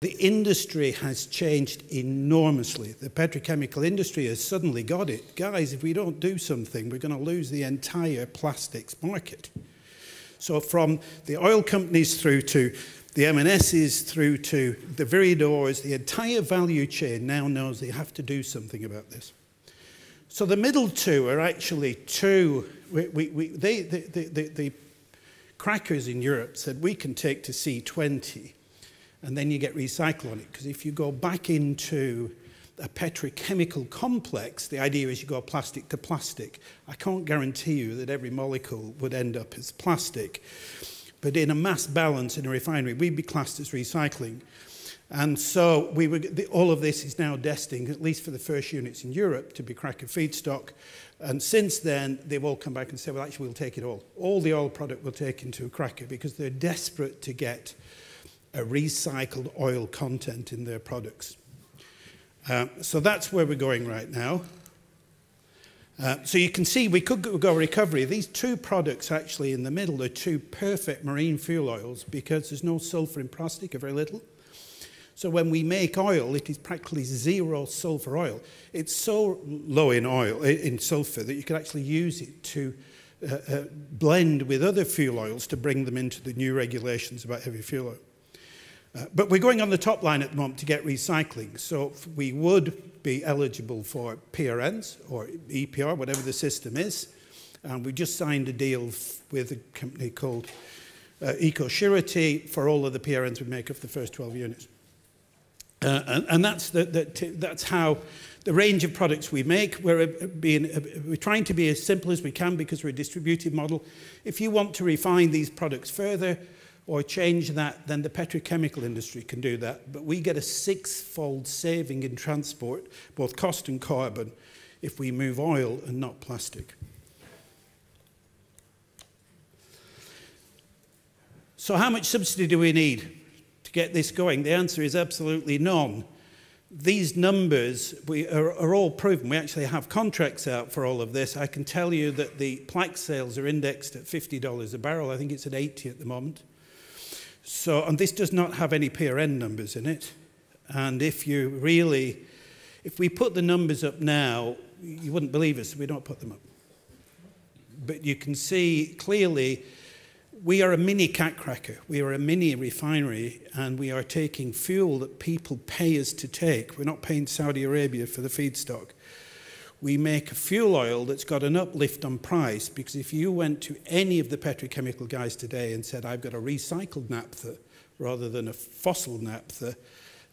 the industry has changed enormously. The petrochemical industry has suddenly got it. Guys, if we don't do something, we're going to lose the entire plastics market. So from the oil companies through to the M&Ss, through to the Viridors, the entire value chain now knows they have to do something about this. So the middle two are actually two. The crackers in Europe said we can take to C20, and then you get recycle on it. Because if you go back into a petrochemical complex, the idea is you go plastic to plastic. I can't guarantee you that every molecule would end up as plastic. But in a mass balance in a refinery, we'd be classed as recycling. And so all of this is now destined, at least for the first units in Europe, to be cracker feedstock. And since then, they've all come back and said, well, actually, we'll take it all. All the oil product we'll take into a cracker because they're desperate to get a recycled oil content in their products. So that's where we're going right now. So you can see we could go recovery. These two products actually in the middle are two perfect marine fuel oils because there's no sulfur in plastic, or very little. So when we make oil, it is practically zero sulfur oil. It's so low in oil, in sulfur, that you can actually use it to blend with other fuel oils to bring them into the new regulations about heavy fuel oil. But we're going on the top line at the moment to get recycling. So we would be eligible for PRNs or EPR, whatever the system is. And we just signed a deal with a company called EcoSurety for all of the PRNs we make of the first 12 units. And that's how the range of products we make. We're trying to be as simple as we can because we're a distributed model. If you want to refine these products further or change that, then the petrochemical industry can do that. But we get a 6-fold saving in transport, both cost and carbon, if we move oil and not plastic. So how much subsidy do we need to get this going? The answer is absolutely none. These numbers are all proven. We actually have contracts out for all of this. I can tell you that the plaque sales are indexed at $50 a barrel. I think it's at 80 at the moment. So, and this does not have any PRN numbers in it. And if we put the numbers up now, you wouldn't believe us, we don't put them up. But you can see clearly we are a mini cat cracker. We are a mini refinery, and we are taking fuel that people pay us to take. We're not paying Saudi Arabia for the feedstock. We make a fuel oil that's got an uplift on price, because if you went to any of the petrochemical guys today and said, I've got a recycled naphtha rather than a fossil naphtha,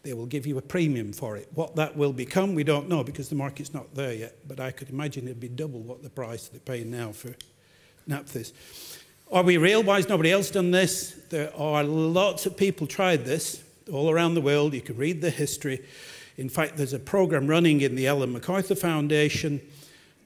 they will give you a premium for it. What that will become, we don't know, because the market's not there yet. But I could imagine it'd be double what the price they're paying now for naphthas. Are we real? Why has nobody else done this? There are lots of people tried this all around the world. You can read the history. In fact, there's a program running in the Ellen MacArthur Foundation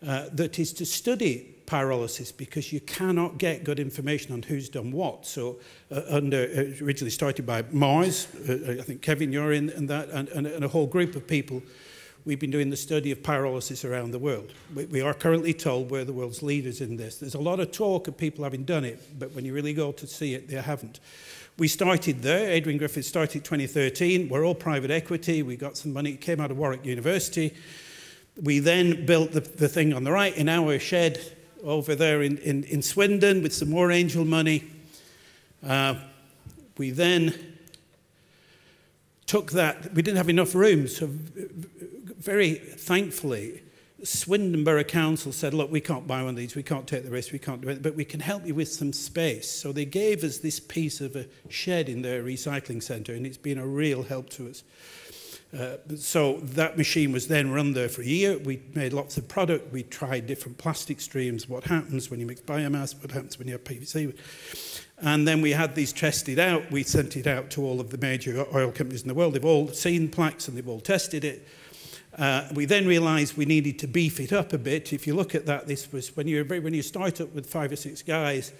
that is to study pyrolysis, because you cannot get good information on who's done what. So originally started by Mars, I think Kevin, you're in that, and a whole group of people. We've been doing the study of pyrolysis around the world. We are currently told we're the world's leaders in this. There's a lot of talk of people having done it, but when you really go to see it, they haven't. We started there. Adrian Griffith started 2013. We're all private equity. We got some money. It came out of Warwick University. We then built the thing on the right in our shed over there in Swindon with some more angel money. We then took that. We didn't have enough room, so very thankfully, Swindon Borough Council said, look, we can't buy one of these, we can't take the risk, we can't do it, but we can help you with some space. So they gave us this piece of a shed in their recycling centre, and it's been a real help to us. So that machine was then run there for a year. We made lots of product. We tried different plastic streams, what happens when you mix biomass, what happens when you have PVC. And then we had these tested out. We sent it out to all of the major oil companies in the world. They've all seen plaques and they've all tested it. We then realised we needed to beef it up a bit. If you look at that, this was when you start up with 5 or 6 guys,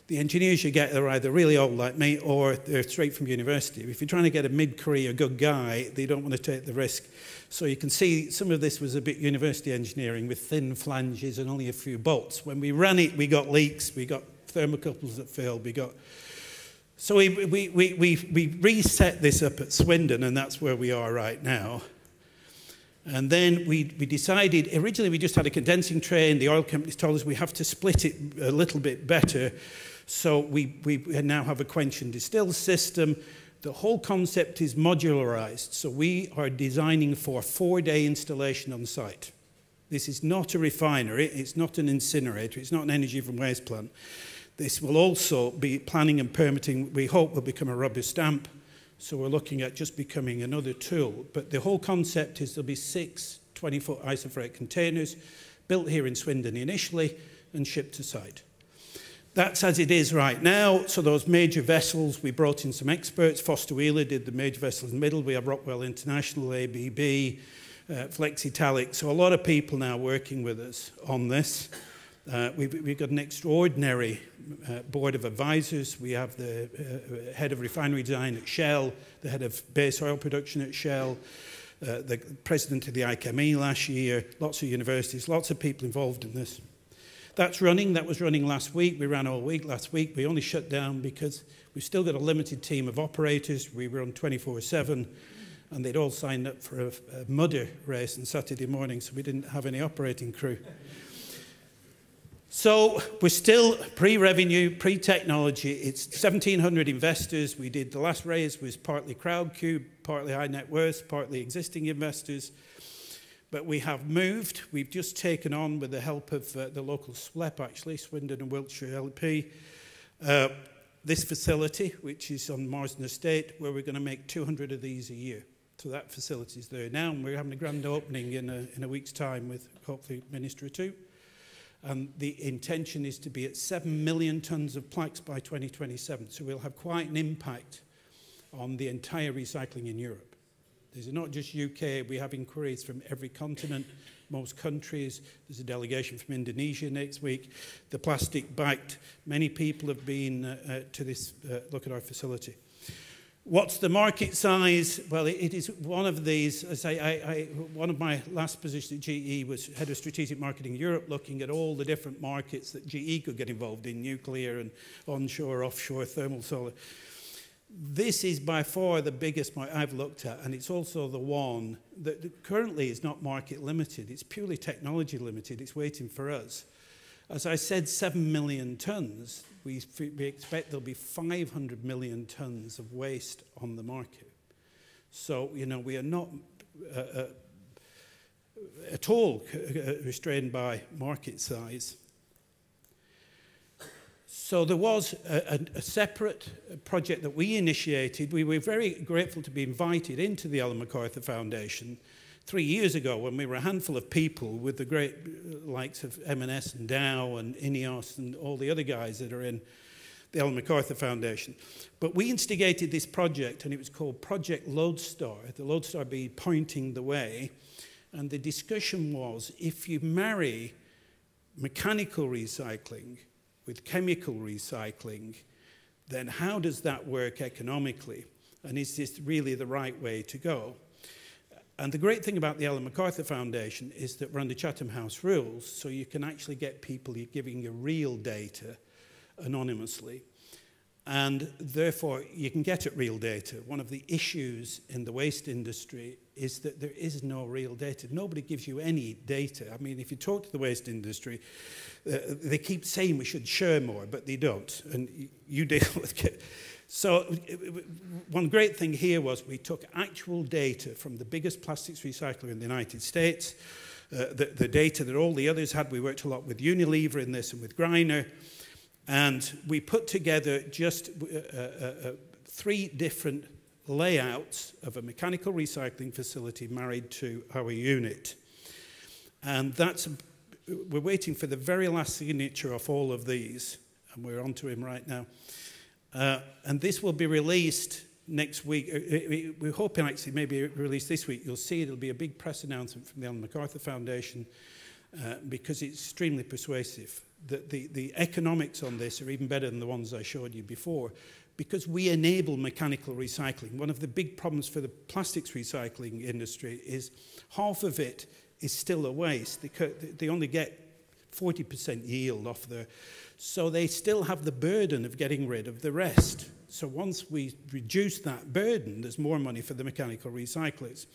the engineers you get are either really old like me or they're straight from university. If you're trying to get a mid-career good guy, they don't want to take the risk. So you can see some of this was a bit university engineering with thin flanges and only a few bolts. When we ran it, we got leaks, we got thermocouples that failed, we got So we reset this up at Swindon, and that's where we are right now. And then we decided, originally we just had a condensing tray, and the oil companies told us we have to split it a little bit better. So we now have a quench and distill system. The whole concept is modularized. So we are designing for 4-day installation on site. This is not a refinery, it's not an incinerator, it's not an energy from waste plant. This will also be planning and permitting, we hope will become a rubber stamp. So we're looking at just becoming another tool. But the whole concept is there'll be 6 20-foot isofreight containers built here in Swindon initially and shipped to site. That's as it is right now. So those major vessels, we brought in some experts. Foster Wheeler did the major vessels in the middle. We have Rockwell International, ABB, Flexitalic. So a lot of people now working with us on this. We've got an extraordinary board of advisors. We have the head of refinery design at Shell, the head of base oil production at Shell, the president of the ICME last year, lots of universities, lots of people involved in this. That's running. That was running last week. We ran all week last week. We only shut down because we've still got a limited team of operators. We run 24/7, and they'd all signed up for a mudder race on Saturday morning, so we didn't have any operating crew. So we're still pre-revenue, pre-technology. It's 1,700 investors. We did the last raise was partly Crowdcube, partly high net worth, partly existing investors. But we have moved. We've just taken on, with the help of the local SWLEP, actually, Swindon and Wiltshire LP, this facility, which is on Marsden Estate, where we're going to make 200 of these a year. So that facility is there now, and we're having a grand opening in a week's time with, hopefully, a minister or two. And the intention is to be at 7 million tonnes of plaques by 2027. So we'll have quite an impact on the entire recycling in Europe. This is not just UK. We have inquiries from every continent, most countries. There's a delegation from Indonesia next week. The plastic backed. Many people have been to this look at our facility. What's the market size? Well, it is one of these. As one of my last positions at GE was head of strategic marketing Europe, looking at all the different markets that GE could get involved in, nuclear and onshore, offshore, thermal, solar. This is by far the biggest I've looked at, and it's also the one that currently is not market limited. It's purely technology limited. It's waiting for us. As I said, 7 million tonnes. We expect there'll be 500 million tonnes of waste on the market. So, you know, we are not at all restrained by market size. So there was a separate project that we initiated. We were very grateful to be invited into the Ellen MacArthur Foundation 3 years ago when we were a handful of people with the great likes of M&S and Dow and INEOS and all the other guys that are in the Ellen MacArthur Foundation. But we instigated this project, and it was called Project Lodestar, the Lodestar being pointing the way. And the discussion was, if you marry mechanical recycling with chemical recycling, then how does that work economically? And is this really the right way to go? And the great thing about the Ellen MacArthur Foundation is that we're under Chatham House rules, so you can actually get people giving you real data anonymously. And therefore, you can get at real data. One of the issues in the waste industry is that there is no real data. Nobody gives you any data. I mean, if you talk to the waste industry, they keep saying we should share more, but they don't. And you deal with it. So one great thing here was we took actual data from the biggest plastics recycler in the United States, the data that all the others had. We worked a lot with Unilever in this and with Griner. And we put together just 3 different layouts of a mechanical recycling facility married to our unit. And we're waiting for the very last signature of all of these, and we're on to him right now. And this will be released next week. We're hoping actually maybe released this week. You'll see it'll be a big press announcement from the Ellen MacArthur Foundation because it's extremely persuasive. The economics on this are even better than the ones I showed you before because we enable mechanical recycling. One of the big problems for the plastics recycling industry is half of it is still a waste. They only get 40% yield off there. So they still have the burden of getting rid of the rest. So once we reduce that burden, there's more money for the mechanical recyclers.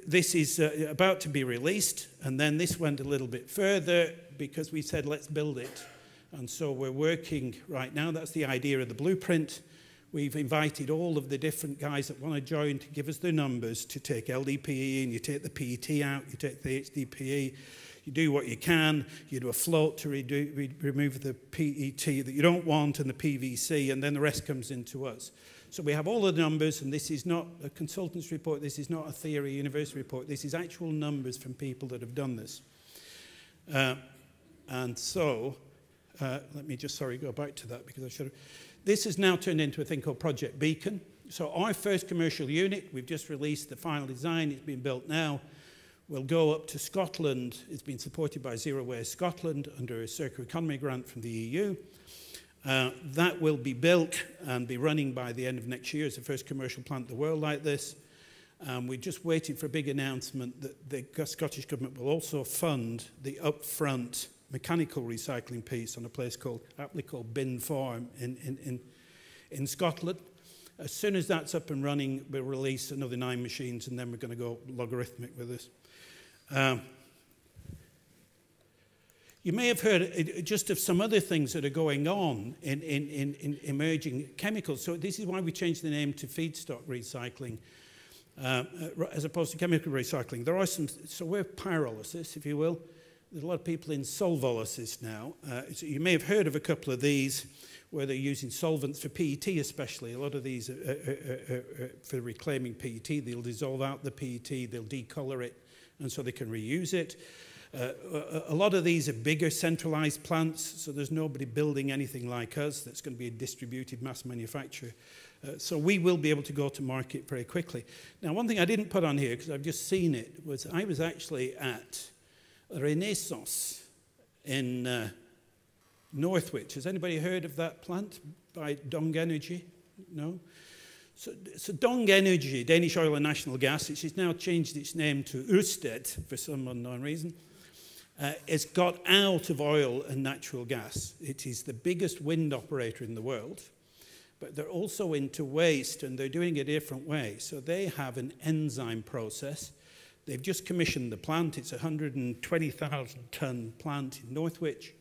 This is about to be released, and then this went a little bit further because we said, let's build it. And so we're working right now. That's the idea of the blueprint. We've invited all of the different guys that want to join to give us their numbers to take LDPE, and you take the PET out, you take the HDPE, you do what you can, you do a float to remove the PET that you don't want and the PVC, and then the rest comes into us. So we have all the numbers, and this is not a consultant's report, this is not a theory university report, this is actual numbers from people that have done this. Let me just, go back to that because I should have. This has now turned into a thing called Project Beacon. So our first commercial unit, we've just released the final design, it's been built now, will go up to Scotland. It's been supported by Zero Waste Scotland under a circular economy grant from the EU. That will be built and be running by the end of next year. It's the first commercial plant in the world like this. We're just waiting for a big announcement that the Scottish Government will also fund the upfront mechanical recycling piece on a place aptly called Bin Farm in Scotland. As soon as that's up and running, we'll release another 9 machines, and then we're going to go logarithmic with this. You may have heard just of some other things that are going on in emerging chemicals. So this is why we changed the name to feedstock recycling as opposed to chemical recycling. There are some, so we're pyrolysis, if you will. There's a lot of people in solvolysis now. So you may have heard of a couple of these where they're using solvents for PET especially. A lot of these are for reclaiming PET. They'll dissolve out the PET, they'll decolor it, and so they can reuse it. A lot of these are bigger centralized plants, so there's nobody building anything like us that's going to be a distributed mass manufacturer. So we will be able to go to market very quickly. Now, one thing I didn't put on here, because I've just seen it, was I was actually at Renaissance in Northwich. Has anybody heard of that plant by Dong Energy? No? So Dong Energy, Danish Oil and National Gas, which has now changed its name to Ørsted for some unknown reason, has got out of oil and natural gas. It is the biggest wind operator in the world, but they're also into waste, and they're doing it a different way. So they have an enzyme process. They've just commissioned the plant. It's a 120,000-ton plant in Northwich,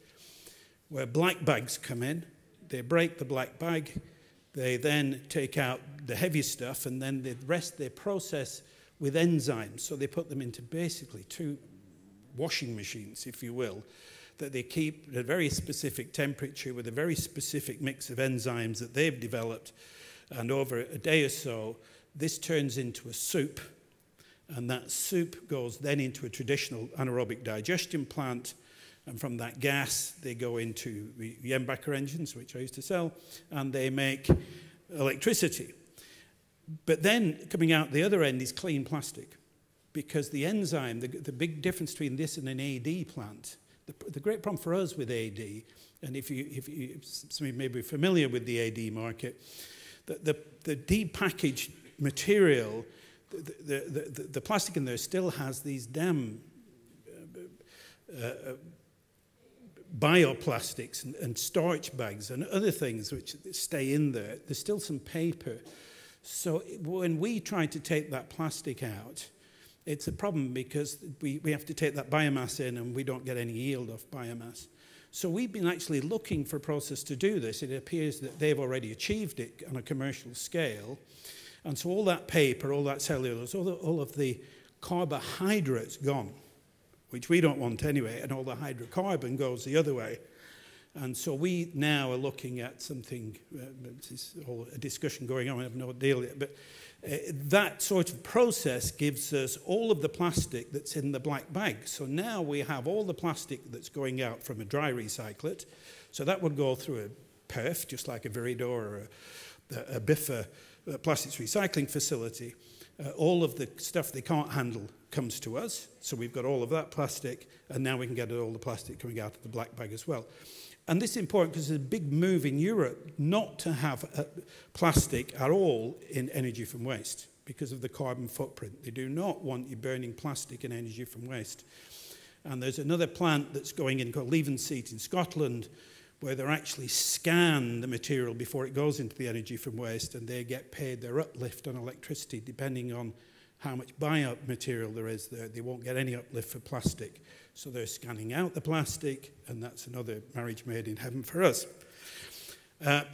where black bags come in. They break the black bag. They then take out the heavy stuff, and then the rest they process with enzymes. So they put them into basically 2 washing machines, if you will, that they keep at a very specific temperature with a very specific mix of enzymes that they've developed. And over a day or so, this turns into a soup. And that soup goes then into a traditional anaerobic digestion plant. And from that gas, they go into the Jenbacher engines, which I used to sell, and they make electricity. But then coming out the other end is clean plastic, because the enzyme, the big difference between this and an AD plant, the great problem for us with AD, and if you some of you may be familiar with the AD market, the depackaged material, the plastic in there still has these damn bioplastics and starch bags and other things which stay in there. There's still some paper. So when we try to take that plastic out, it's a problem because we have to take that biomass in and we don't get any yield off biomass. So we've been actually looking for a process to do this. It appears that they've already achieved it on a commercial scale. And so all that paper, all that cellulose, all of the carbohydrates gone, which we don't want anyway, and all the hydrocarbon goes the other way. And so we now are looking at something, this is all a discussion going on, I have no deal yet, but that sort of process gives us all of the plastic that's in the black bag. So now we have all the plastic that's going out from a dry recyclate. So that would go through a PERF, just like a Viridor or a Biffa plastics recycling facility. All of the stuff they can't handle comes to us. So we've got all of that plastic, and now we can get all the plastic coming out of the black bag as well. And this is important because there's a big move in Europe not to have plastic at all in energy from waste because of the carbon footprint. They do not want you burning plastic in energy from waste. And there's another plant that's going in called Levenseat in Scotland, where they actually scan the material before it goes into the energy from waste, and they get paid their uplift on electricity depending on how much buy-up material there is there. They won't get any uplift for plastic. So they're scanning out the plastic, and that's another marriage made in heaven for us.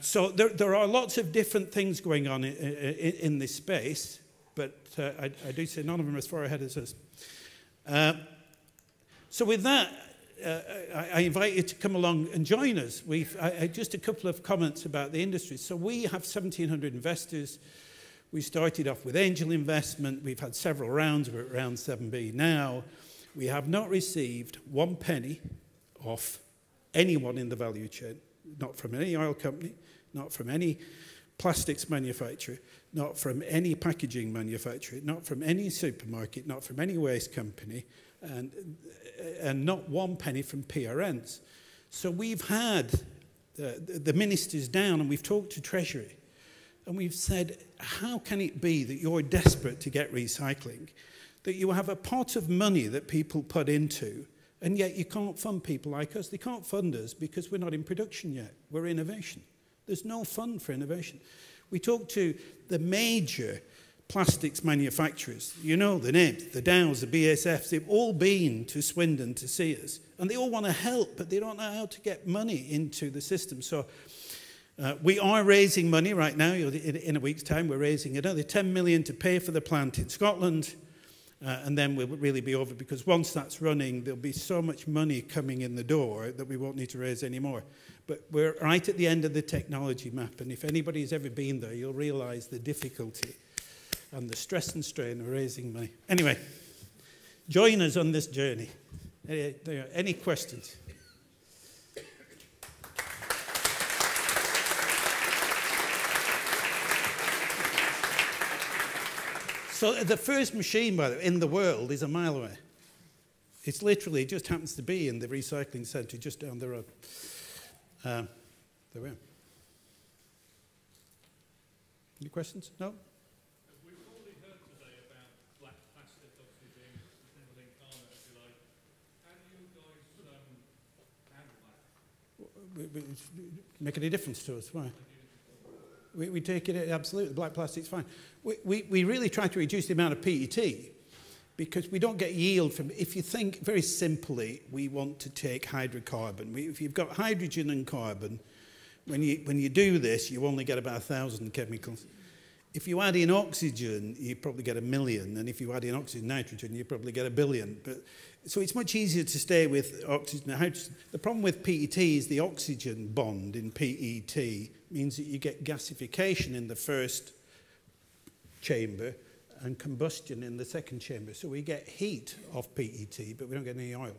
So there are lots of different things going on in this space, but I do say none of them are as far ahead as us. So with that, I invite you to come along and join us. Just a couple of comments about the industry. So we have 1,700 investors. We started off with angel investment. We've had several rounds. We're at round 7B now. We have not received 1 penny off anyone in the value chain, not from any oil company, not from any plastics manufacturer, not from any packaging manufacturer, not from any supermarket, not from any waste company, and not 1 penny from PRNs. So we've had the ministers down, and we've talked to Treasury, and we've said, how can it be that you're desperate to get recycling, that you have a pot of money that people put into, and yet you can't fund people like us? They can't fund us because we're not in production yet. We're innovation. There's no fund for innovation. We talked to the major plastics manufacturers. You know the names, the Dows, the BASFs. They've all been to Swindon to see us. And they all want to help, but they don't know how to get money into the system. So we are raising money right now. In a week's time, we're raising another 10 million to pay for the plant in Scotland. And then we'll really be over, because once that's running, there'll be so much money coming in the door that we won't need to raise any more. But we're right at the end of the technology map, and if anybody's ever been there, you'll realise the difficulty and the stress and strain of raising money. Anyway, join us on this journey. Any questions? So the first machine, by the way, in the world is a mile away. It's literally, it just happens to be in the recycling centre just down the road. There we are. Any questions? No? We've already heard today about black plastic obviously being a symbol incarnate, if you like. How do you guys handle that? Make any difference to us? Why? We take it, absolutely, black plastic's fine. We really try to reduce the amount of PET because we don't get yield from, if you think very simply, we want to take hydrocarbon. If you've got hydrogen and carbon, when you do this, you only get about 1,000 chemicals. If you add in oxygen, you probably get 1 million, and if you add in oxygen and nitrogen, you probably get 1 billion. So it's much easier to stay with oxygen and hydrogen. The problem with PET is the oxygen bond in PET means that you get gasification in the first chamber and combustion in the second chamber. So we get heat off PET, but we don't get any oil.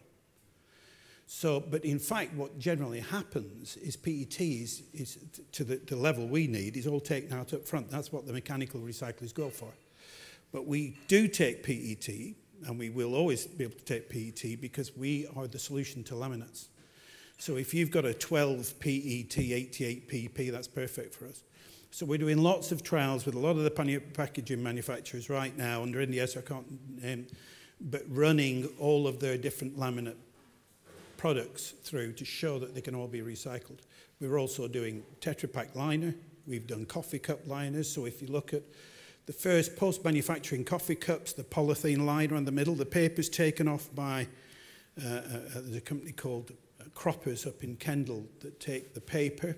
So, but in fact, what generally happens is PET is to the level we need, is all taken out up front. That's what the mechanical recyclers go for. But we do take PET, and we will always be able to take PET because we are the solution to laminates. So if you've got a 12 PET 88 PP, that's perfect for us. So we're doing lots of trials with a lot of the packaging manufacturers right now under NDS, I can't name, but running all of their different laminate products through to show that they can all be recycled. We're also doing Tetra Pak liner. We've done coffee cup liners. So if you look at the first post-manufacturing coffee cups, the polythene liner in the middle, the paper's taken off by a company called Croppers up in Kendal that take the paper.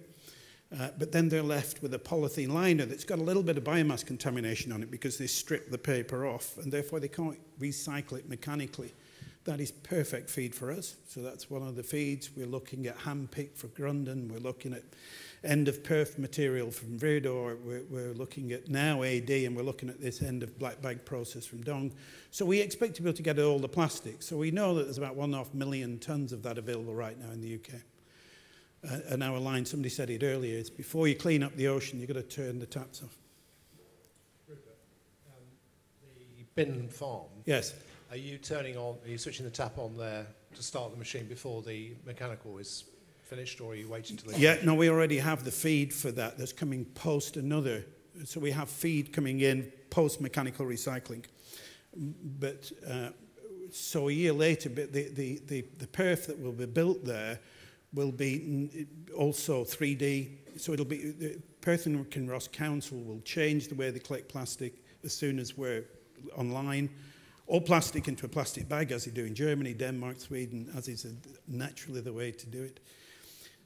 But then they're left with a polythene liner that's got a little bit of biomass contamination on it because they strip the paper off, and therefore they can't recycle it mechanically. That is perfect feed for us. So that's one of the feeds. We're looking at hand-pick for Grundon. We're looking at end-of-perf material from Verdor. We're looking at now AD, and we're looking at this end-of-black bag process from Dong. So we expect to be able to get all the plastic. So we know that there's about 1.5 million tonnes of that available right now in the UK. And our line, somebody said it earlier, it's before you clean up the ocean, you've got to turn the taps off. Rupert, the bin farm. Yes. Are you switching the tap on there to start the machine before the mechanical is finished, or are you waiting till Yeah, no, we already have the feed for that. That's coming post another. So we have feed coming in post mechanical recycling. But so a year later, but the perf that will be built there will be also 3D. So it'll be, the Perth and Kinross Council will change the way they collect plastic as soon as we're online. All plastic into a plastic bag, as they do in Germany, Denmark, Sweden, as is naturally the way to do it.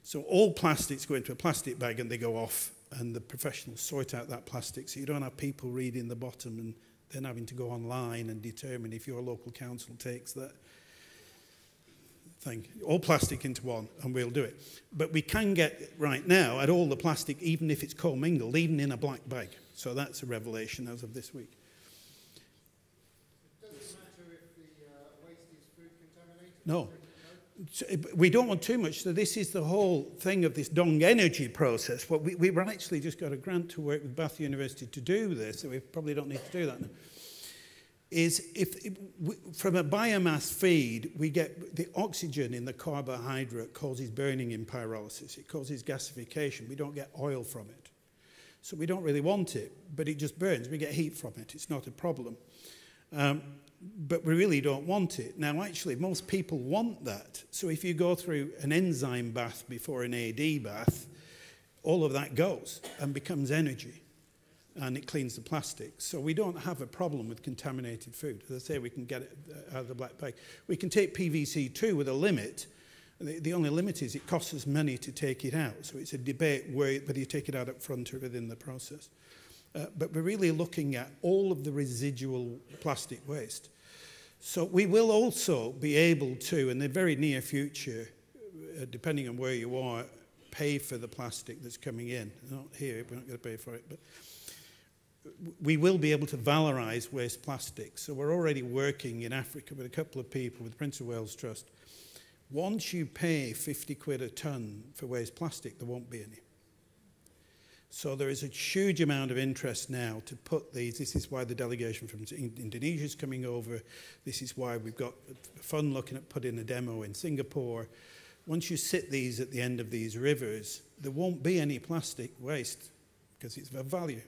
So all plastics go into a plastic bag and they go off, and the professionals sort out that plastic, so you don't have people reading the bottom and then having to go online and determine if your local council takes that thing. All plastic into one, and we'll do it. But we can get right now at all the plastic, even if it's commingled, even in a black bag. So that's a revelation as of this week. Does it matter if the waste is food contaminated? No. We don't want too much. So this is the whole thing of this Dong energy process. What we've actually just got a grant to work with Bath University to do this, so we probably don't need to do that now. Is from a biomass feed, we get the oxygen in the carbohydrate causes burning in pyrolysis. It causes gasification. We don't get oil from it. So we don't really want it, but it just burns. We get heat from it. It's not a problem. But we really don't want it. Now, actually, most people want that. So if you go through an enzyme bath before an AD bath, all of that goes and becomes energy, and it cleans the plastic. So we don't have a problem with contaminated food. As I say, we can get it out of the black bag. We can take PVC too with a limit. The only limit is it costs us money to take it out. So it's a debate whether you take it out up front or within the process. But we're really looking at all of the residual plastic waste. So we will also be able to, in the very near future, depending on where you are, pay for the plastic that's coming in. Not here, we're not going to pay for it, but we will be able to valorize waste plastic. So we're already working in Africa with a couple of people with Prince of Wales Trust. Once you pay 50 quid a tonne for waste plastic, there won't be any. So there is a huge amount of interest now to put these. This is why the delegation from Indonesia is coming over. This is why we've got fun looking at putting a demo in Singapore. Once you sit these at the end of these rivers, there won't be any plastic waste because it's of value.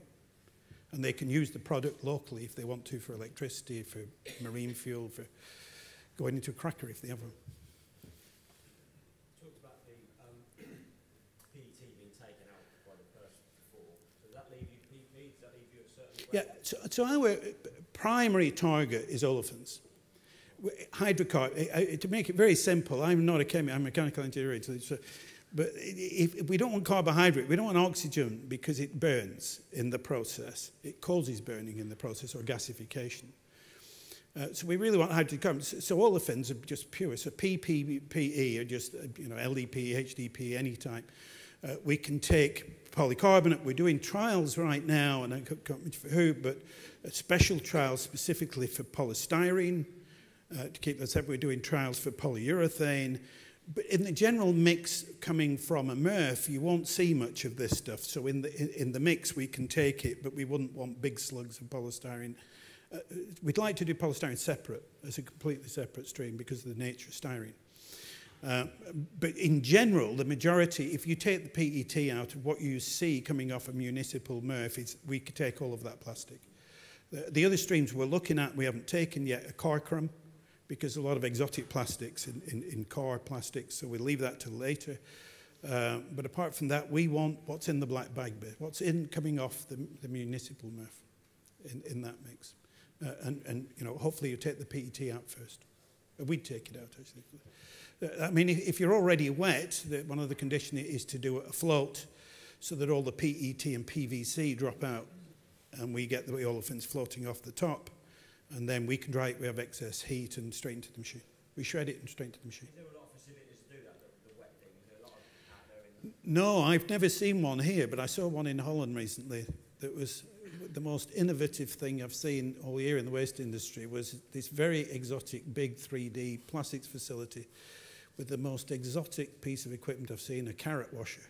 And they can use the product locally if they want to for electricity, for marine fuel, for going into a cracker if they have one. Yeah, so our primary target is olefins. Hydrocarbon, to make it very simple, I'm not a chemist, I'm a mechanical engineer, but if we don't want carbohydrate, we don't want oxygen because it burns in the process. It causes burning in the process or gasification. So we really want hydrocarbons. So olefins are just pure. So PE are just, LDP, HDP, any type. We can take polycarbonate. We're doing trials right now, and I can't mention for who, but special trials specifically for polystyrene. To keep that separate, we're doing trials for polyurethane. But in the general mix coming from a MRF, you won't see much of this stuff. So in the mix, we can take it, but we wouldn't want big slugs of polystyrene. We'd like to do polystyrene separate, as a completely separate stream because of the nature of styrene. But in general, the majority, if you take the PET out of what you see coming off a municipal MRF, we could take all of that plastic. The other streams we're looking at, we haven't taken yet, are car crumb, because a lot of exotic plastics in car plastics, so we'll leave that till later. But apart from that, we want what's in the black bag bit, what's coming off the municipal MRF in that mix. And hopefully you take the PET out first. We'd take it out, actually. I mean, if you're already wet, one of the conditions is to do a float so that all the PET and PVC drop out and we get the olefins floating off the top. And then we can dry it, we have excess heat and straight into the machine. We shred it and straight into the machine. Is there a lot of facilities to do that, the wet thing? Is there a lot out there No, I've never seen one here, but I saw one in Holland recently that was the most innovative thing I've seen all year in the waste industry. Was this very exotic big 3D plastics facility with the most exotic piece of equipment I've seen, a carrot washer.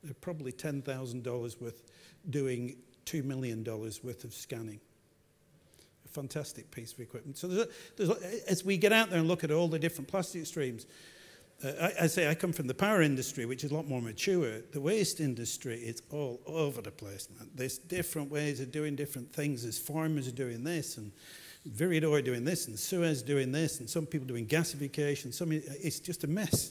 They're probably $10,000 worth doing $2 million worth of scanning. A fantastic piece of equipment. So as we get out there and look at all the different plastic streams, I say I come from the power industry, which is a lot more mature. The waste industry is all over the place, man. There's different ways of doing different things. There's farmers are doing this, and Viridor doing this, and Suez doing this, and some people doing gasification. It's just a mess.